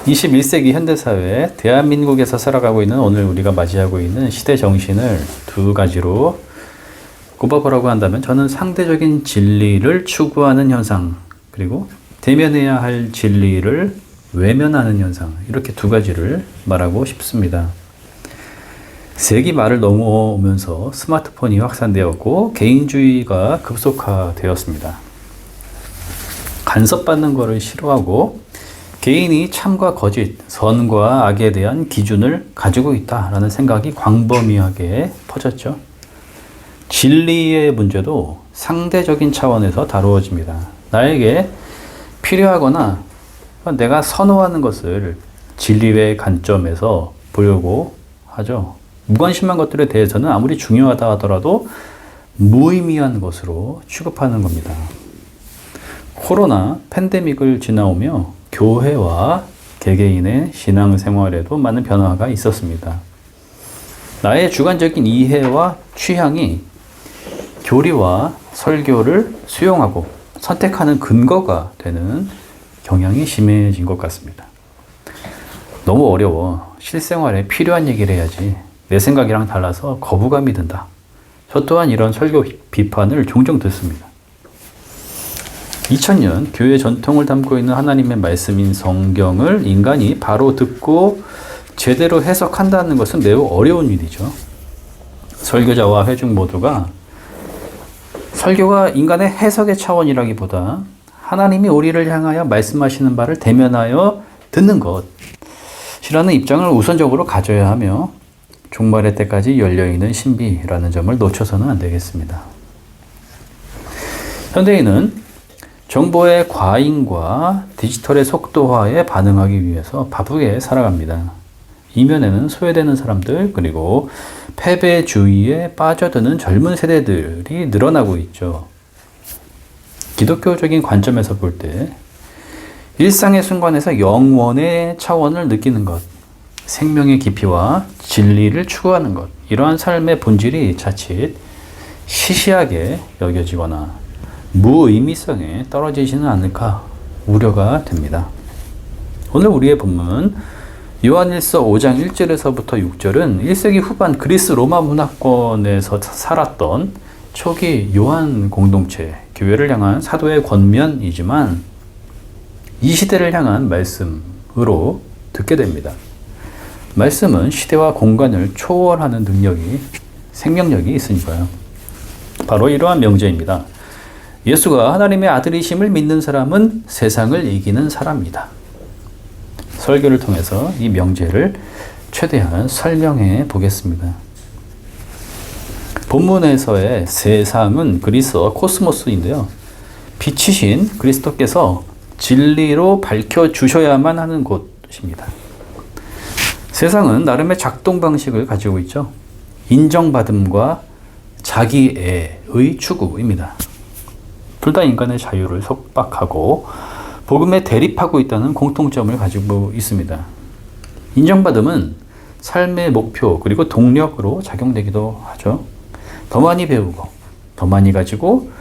21세기 현대사회 대한민국에서 살아가고 있는 오늘 우리가 맞이하고 있는 시대 정신을 두 가지로 꼽아보라고 한다면 저는 상대적인 진리를 추구하는 현상, 그리고 대면해야 할 진리를 외면하는 현상, 이렇게 두 가지를 말하고 싶습니다. 세기 말을 넘어오면서 스마트폰이 확산되었고 개인주의가 급속화되었습니다. 간섭받는 것을 싫어하고 개인이 참과 거짓, 선과 악에 대한 기준을 가지고 있다라는 생각이 광범위하게 퍼졌죠. 진리의 문제도 상대적인 차원에서 다루어집니다. 나에게 필요하거나 내가 선호하는 것을 진리의 관점에서 보려고 하죠. 무관심한 것들에 대해서는 아무리 중요하다 하더라도 무의미한 것으로 취급하는 겁니다. 코로나 팬데믹을 지나오며 교회와 개개인의 신앙생활에도 많은 변화가 있었습니다. 나의 주관적인 이해와 취향이 교리와 설교를 수용하고 선택하는 근거가 되는 경향이 심해진 것 같습니다. 너무 어려워. 실생활에 필요한 얘기를 해야지. 내 생각이랑 달라서 거부감이 든다. 저 또한 이런 설교 비판을 종종 듣습니다. 2000년 교회 전통을 담고 있는 하나님의 말씀인 성경을 인간이 바로 듣고 제대로 해석한다는 것은 매우 어려운 일이죠. 설교자와 회중 모두가 설교가 인간의 해석의 차원이라기보다 하나님이 우리를 향하여 말씀하시는 바를 대면하여 듣는 것이라는 입장을 우선적으로 가져야 하며 종말의 때까지 열려있는 신비라는 점을 놓쳐서는 안 되겠습니다. 현대인은 정보의 과잉과 디지털의 속도화에 반응하기 위해서 바쁘게 살아갑니다. 이면에는 소외되는 사람들, 그리고 패배주의에 빠져드는 젊은 세대들이 늘어나고 있죠. 기독교적인 관점에서 볼 때 일상의 순간에서 영원의 차원을 느끼는 것, 생명의 깊이와 진리를 추구하는 것, 이러한 삶의 본질이 자칫 시시하게 여겨지거나 무의미성에 떨어지지는 않을까 우려가 됩니다. 오늘 우리의 본문 요한일서 5장 1절에서부터 6절은 1세기 후반 그리스 로마 문화권에서 살았던 초기 요한 공동체, 교회를 향한 사도의 권면이지만 이 시대를 향한 말씀으로 듣게 됩니다. 말씀은 시대와 공간을 초월하는 능력이, 생명력이 있으니까요. 바로 이러한 명제입니다. 예수가 하나님의 아들이심을 믿는 사람은 세상을 이기는 사람이다. 설교를 통해서 이 명제를 최대한 설명해 보겠습니다. 본문에서의 세상은 그리스어 코스모스인데요. 빛이신 그리스도께서 진리로 밝혀주셔야만 하는 곳입니다. 세상은 나름의 작동 방식을 가지고 있죠. 인정받음과 자기애의 추구입니다. 둘 다 인간의 자유를 속박하고 복음에 대립하고 있다는 공통점을 가지고 있습니다. 인정받음은 삶의 목표 그리고 동력으로 작용되기도 하죠. 더 많이 배우고 더 많이 가지고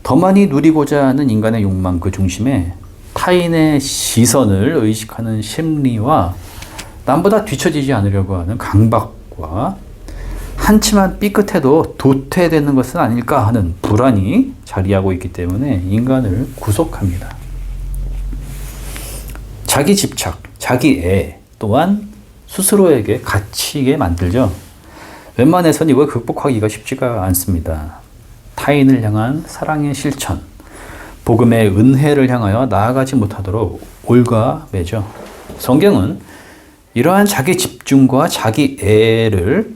더 많이 누리고자 하는 인간의 욕망 그 중심에 타인의 시선을 의식하는 심리와 남보다 뒤처지지 않으려고 하는 강박과 한치만 삐끗해도 도태되는 것은 아닐까 하는 불안이 자리하고 있기 때문에 인간을 구속합니다. 자기 집착, 자기 애 또한 스스로에게 갇히게 만들죠. 웬만해선 이걸 극복하기가 쉽지가 않습니다. 타인을 향한 사랑의 실천, 복음의 은혜를 향하여 나아가지 못하도록 올가매죠. 성경은 이러한 자기 집중과 자기 애를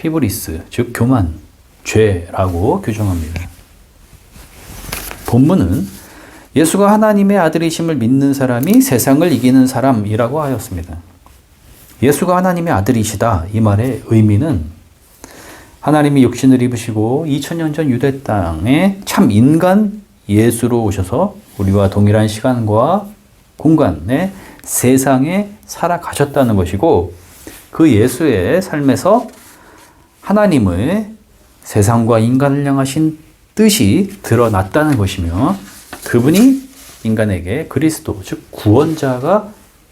휘브리스, 즉 교만, 죄라고 규정합니다. 본문은 예수가 하나님의 아들이심을 믿는 사람이 세상을 이기는 사람이라고 하였습니다. 예수가 하나님의 아들이시다, 이 말의 의미는 하나님이 육신을 입으시고 2000년 전 유대 땅에 참 인간 예수로 오셔서 우리와 동일한 시간과 공간에 세상에 살아가셨다는 것이고, 그 예수의 삶에서 하나님의 세상과 인간을 향하신 뜻이 드러났다는 것이며, 그분이 인간에게 그리스도, 즉 구원자가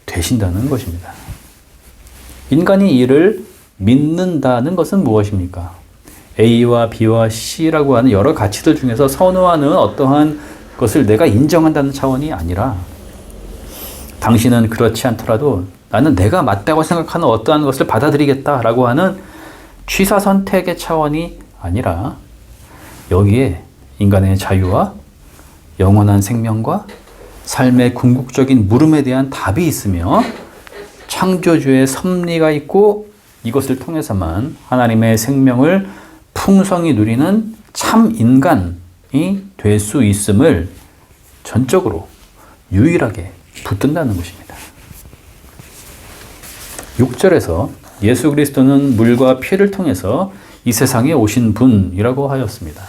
되신다는 것입니다. 인간이 이를 믿는다는 것은 무엇입니까? A와 B와 C라고 하는 여러 가치들 중에서 선호하는 어떠한 것을 내가 인정한다는 차원이 아니라 당신은 그렇지 않더라도 나는 내가 맞다고 생각하는 어떠한 것을 받아들이겠다라고 하는 취사 선택의 차원이 아니라 여기에 인간의 자유와 영원한 생명과 삶의 궁극적인 물음에 대한 답이 있으며 창조주의 섭리가 있고 이것을 통해서만 하나님의 생명을 풍성히 누리는 참 인간이 될 수 있음을 전적으로 유일하게 붙든다는 것입니다. 6절에서 예수 그리스도는 물과 피를 통해서 이 세상에 오신 분이라고 하였습니다.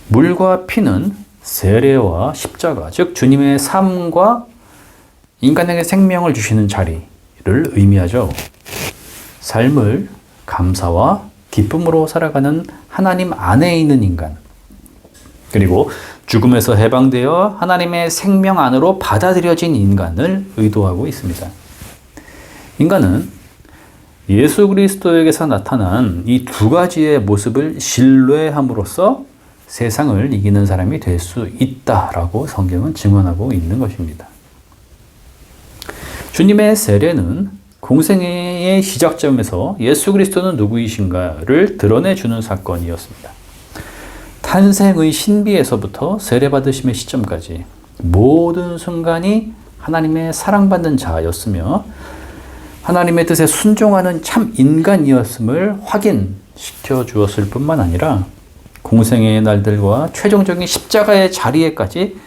물과 피는 세례와 십자가, 즉 주님의 삶과 인간에게 생명을 주시는 자리를 의미하죠. 삶을 감사와 기쁨으로 살아가는 하나님 안에 있는 인간, 그리고 죽음에서 해방되어 하나님의 생명 안으로 받아들여진 인간을 의도하고 있습니다. 인간은 예수 그리스도에게서 나타난 이 두 가지의 모습을 신뢰함으로써 세상을 이기는 사람이 될 수 있다라고 성경은 증언하고 있는 것입니다. 주님의 세례는 공생애의 시작점에서 예수 그리스도는 누구이신가를 드러내주는 사건이었습니다. 탄생의 신비에서부터 세례받으심의 시점까지 모든 순간이 하나님의 사랑받는 자였으며 하나님의 뜻에 순종하는 참 인간이었음을 확인시켜 주었을 뿐만 아니라 공생애의 날들과 최종적인 십자가의 자리에까지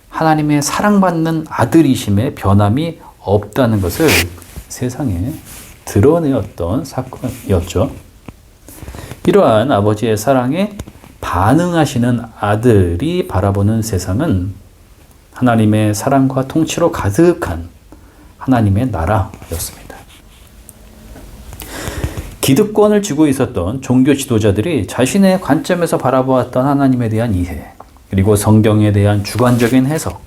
하나님의 사랑받는 아들이심의 변함이 없다는 것을 세상에 드러내었던 사건이었죠. 이러한 아버지의 사랑에 반응하시는 아들이 바라보는 세상은 하나님의 사랑과 통치로 가득한 하나님의 나라였습니다. 기득권을 쥐고 있었던 종교 지도자들이 자신의 관점에서 바라보았던 하나님에 대한 이해, 그리고 성경에 대한 주관적인 해석,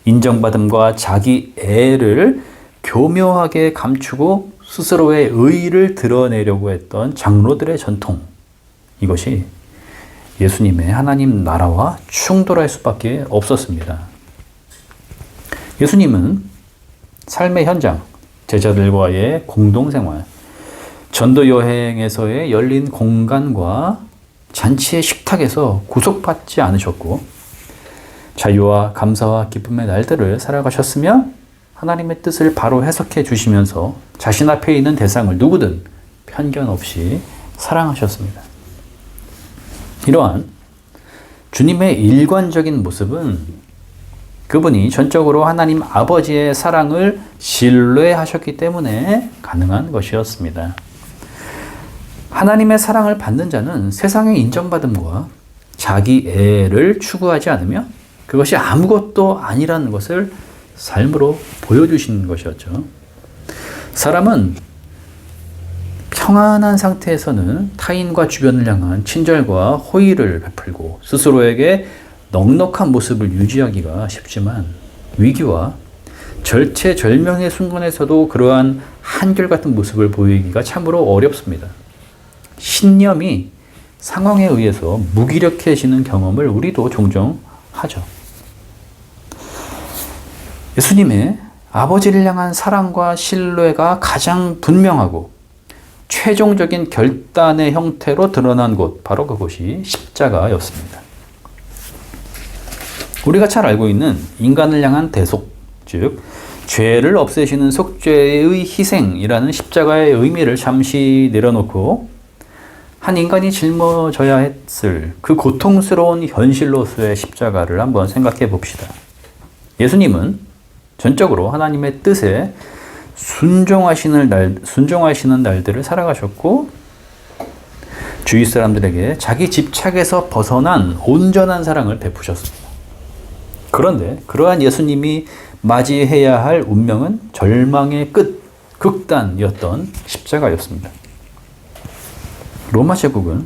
인정받음과 자기 애를 교묘하게 감추고 스스로의 의의를 드러내려고 했던 장로들의 전통, 이것이 예수님의 하나님 나라와 충돌할 수밖에 없었습니다. 예수님은 삶의 현장, 제자들과의 공동생활, 전도 여행에서의 열린 공간과 잔치의 식탁에서 구속받지 않으셨고 자유와 감사와 기쁨의 날들을 살아가셨으며 하나님의 뜻을 바로 해석해 주시면서 자신 앞에 있는 대상을 누구든 편견 없이 사랑하셨습니다. 이러한 주님의 일관적인 모습은 그분이 전적으로 하나님 아버지의 사랑을 신뢰하셨기 때문에 가능한 것이었습니다. 하나님의 사랑을 받는 자는 세상의 인정받음과 자기 애를 추구하지 않으며 그것이 아무것도 아니라는 것을 삶으로 보여주신 것이었죠. 사람은 평안한 상태에서는 타인과 주변을 향한 친절과 호의를 베풀고 스스로에게 넉넉한 모습을 유지하기가 쉽지만 위기와 절체절명의 순간에서도 그러한 한결같은 모습을 보이기가 참으로 어렵습니다. 신념이 상황에 의해서 무기력해지는 경험을 우리도 종종 하죠. 예수님의 아버지를 향한 사랑과 신뢰가 가장 분명하고 최종적인 결단의 형태로 드러난 곳, 바로 그곳이 십자가였습니다. 우리가 잘 알고 있는 인간을 향한 대속, 즉 죄를 없애시는 속죄의 희생이라는 십자가의 의미를 잠시 내려놓고 한 인간이 짊어져야 했을 그 고통스러운 현실로서의 십자가를 한번 생각해 봅시다. 예수님은 전적으로 하나님의 뜻에 순종하시는 날들을 살아가셨고 주위 사람들에게 자기 집착에서 벗어난 온전한 사랑을 베푸셨습니다. 그런데 그러한 예수님이 맞이해야 할 운명은 절망의 끝, 극단이었던 십자가였습니다. 로마 제국은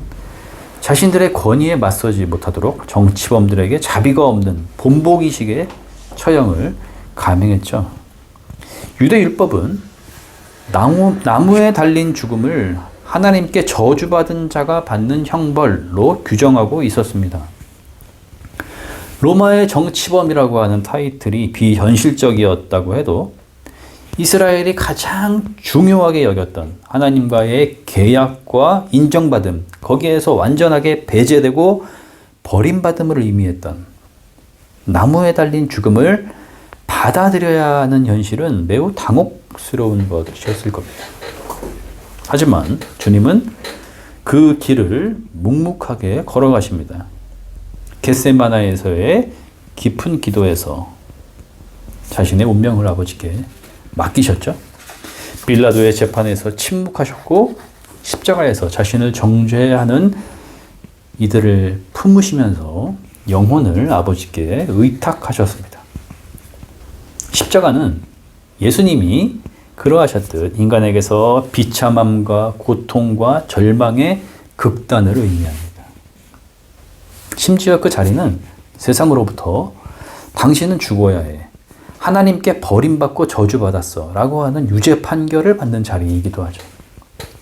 자신들의 권위에 맞서지 못하도록 정치범들에게 자비가 없는 본보기식의 처형을 감행했죠. 유대 율법은 나무에 달린 죽음을 하나님께 저주받은 자가 받는 형벌로 규정하고 있었습니다. 로마의 정치범이라고 하는 타이틀이 비현실적이었다고 해도 이스라엘이 가장 중요하게 여겼던 하나님과의 계약과 인정받음, 거기에서 완전하게 배제되고 버림받음을 의미했던 나무에 달린 죽음을 받아들여야 하는 현실은 매우 당혹스러운 것이었을 겁니다. 하지만 주님은 그 길을 묵묵하게 걸어가십니다. 겟세마나에서의 깊은 기도에서 자신의 운명을 아버지께 맡기셨죠. 빌라도의 재판에서 침묵하셨고 십자가에서 자신을 정죄하는 이들을 품으시면서 영혼을 아버지께 의탁하셨습니다. 십자가는 예수님이 그러하셨듯 인간에게서 비참함과 고통과 절망의 극단을 의미합니다. 심지어 그 자리는 세상으로부터 당신은 죽어야 해, 하나님께 버림받고 저주받았어 라고 하는 유죄 판결을 받는 자리이기도 하죠.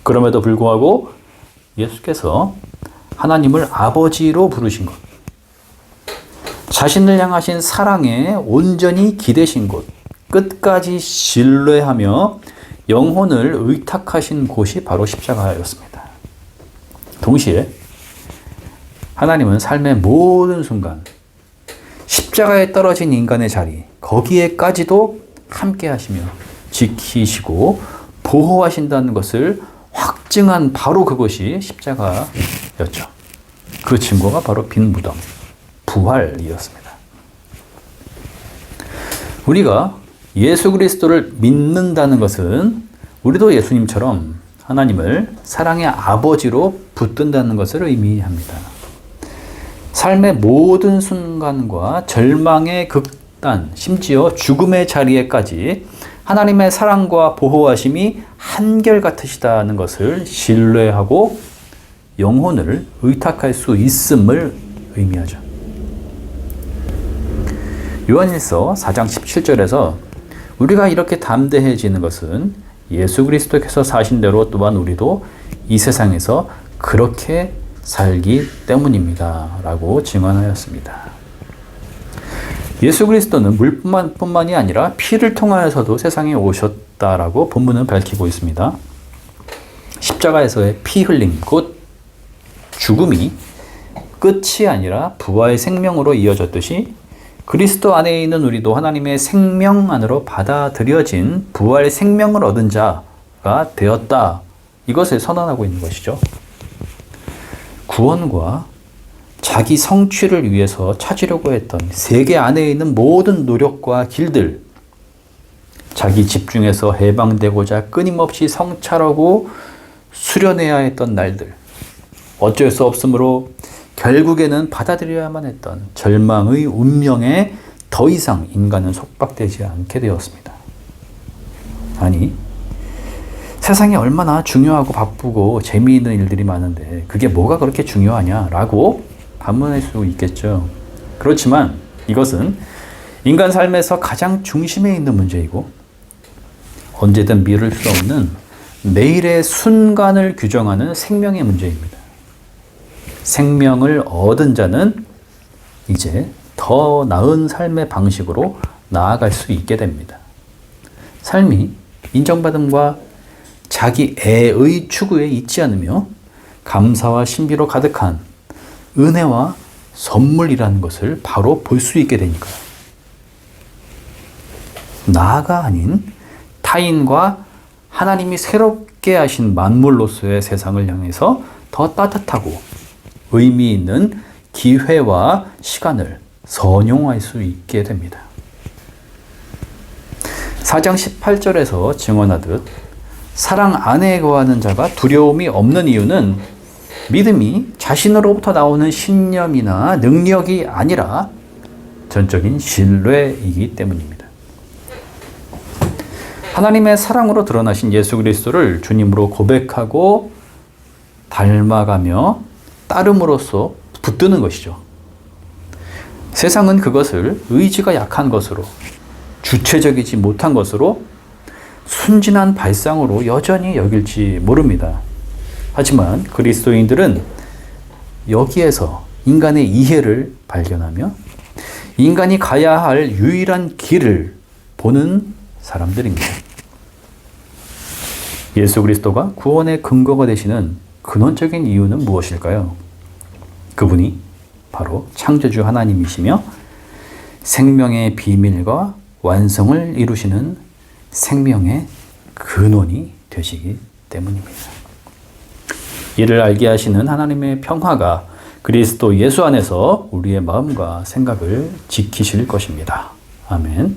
그럼에도 불구하고 예수께서 하나님을 아버지로 부르신 것, 자신을 향하신 사랑에 온전히 기대신 곳, 끝까지 신뢰하며 영혼을 의탁하신 곳이 바로 십자가였습니다. 동시에 하나님은 삶의 모든 순간 십자가에 떨어진 인간의 자리, 거기에까지도 함께 하시며 지키시고 보호하신다는 것을 확증한 바로 그것이 십자가였죠. 그 증거가 바로 빈 무덤, 부활이었습니다. 우리가 예수 그리스도를 믿는다는 것은 우리도 예수님처럼 하나님을 사랑의 아버지로 붙든다는 것을 의미합니다. 삶의 모든 순간과 절망의 극단, 심지어 죽음의 자리에까지 하나님의 사랑과 보호하심이 한결같으시다는 것을 신뢰하고 영혼을 의탁할 수 있음을 의미하죠. 요한일서 4장 17절에서 우리가 이렇게 담대해지는 것은 예수 그리스도께서 사신 대로 또한 우리도 이 세상에서 그렇게 살기 때문입니다 라고 증언하였습니다. 예수 그리스도는 물뿐만이 아니라 피를 통하여서도 세상에 오셨다라고 본문은 밝히고 있습니다. 십자가에서의 피 흘림, 곧 죽음이 끝이 아니라 부활의 생명으로 이어졌듯이 그리스도 안에 있는 우리도 하나님의 생명 안으로 받아들여진 부활의 생명을 얻은 자가 되었다. 이것을 선언하고 있는 것이죠. 구원과 자기 성취를 위해서 찾으려고 했던 세계 안에 있는 모든 노력과 길들, 자기 집중해서 해방되고자 끊임없이 성찰하고 수련해야 했던 날들, 어쩔 수 없으므로 결국에는 받아들여야만 했던 절망의 운명에 더 이상 인간은 속박되지 않게 되었습니다. 아니, 세상에 얼마나 중요하고 바쁘고 재미있는 일들이 많은데 그게 뭐가 그렇게 중요하냐라고 반문할 수 있겠죠. 그렇지만 이것은 인간 삶에서 가장 중심에 있는 문제이고 언제든 미룰 수 없는 매일의 순간을 규정하는 생명의 문제입니다. 생명을 얻은 자는 이제 더 나은 삶의 방식으로 나아갈 수 있게 됩니다. 삶이 인정받음과 자기 애의 추구에 있지 않으며 감사와 신비로 가득한 은혜와 선물이라는 것을 바로 볼 수 있게 되니까요. 나가 아닌 타인과 하나님이 새롭게 하신 만물로서의 세상을 향해서 더 따뜻하고 의미 있는 기회와 시간을 선용할 수 있게 됩니다. 4장 18절에서 증언하듯 사랑 안에 거하는 자가 두려움이 없는 이유는 믿음이 자신으로부터 나오는 신념이나 능력이 아니라 전적인 신뢰이기 때문입니다. 하나님의 사랑으로 드러나신 예수 그리스도를 주님으로 고백하고 닮아가며 따름으로써 붙드는 것이죠. 세상은 그것을 의지가 약한 것으로, 주체적이지 못한 것으로, 순진한 발상으로 여전히 여길지 모릅니다. 하지만 그리스도인들은 여기에서 인간의 이해를 발견하며 인간이 가야 할 유일한 길을 보는 사람들입니다. 예수 그리스도가 구원의 근거가 되시는 근원적인 이유는 무엇일까요? 그분이 바로 창조주 하나님이시며 생명의 비밀과 완성을 이루시는 생명의 근원이 되시기 때문입니다. 이를 알게 하시는 하나님의 평화가 그리스도 예수 안에서 우리의 마음과 생각을 지키실 것입니다. 아멘.